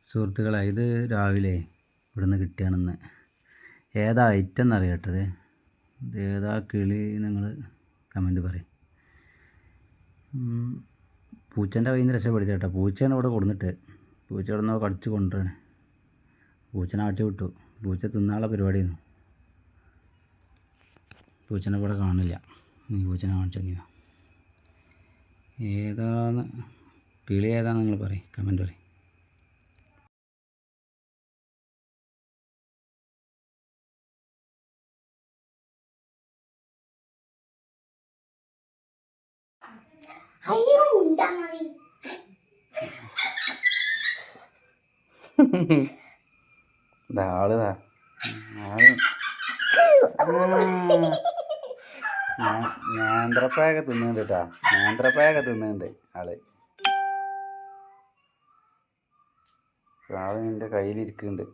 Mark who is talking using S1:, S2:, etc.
S1: സുഹൃത്തുക്കളെ, ഇത് രാവിലെ ഇവിടുന്ന് കിട്ടിയാണെന്ന്. ഏതാ ഐറ്റം എന്നറിയട്ടത്. ഇത് ഏതാ കിളി നിങ്ങൾ കമൻറ്റ് പറയും. പൂച്ചൻ്റെ കയ്യിൽ നിന്ന് രക്ഷപ്പെടുത്തി കേട്ടോ. പൂച്ചയാണ് ഇവിടെ കൊടുന്നിട്ട്. പൂച്ച ഇവിടെ നിന്ന് കടിച്ച് കൊണ്ടുവരാണ്. പൂച്ചനെ ആട്ടി വിട്ടു. പൂച്ച തിന്നാനുള്ള പരിപാടിയായിരുന്നു. പൂച്ചനെ ഇവിടെ കാണില്ല. നീ പൂച്ചനെ കാണിച്ചെങ്കിലോ ഏതാന്ന് കിളി ഏതാന്ന് നിങ്ങൾ പറയും, കമൻറ്റ് പറയും. ആളുതാ നേന്ത്രപ്പഴൊക്കെ തിന്നുന്നുണ്ട് കേട്ടാ. നേന്ത്രപ്പഴൊക്കെ തിന്നുന്നുണ്ട് ആള്. ആള് നിന്റെ കയ്യിലിരിക്കുന്നുണ്ട്.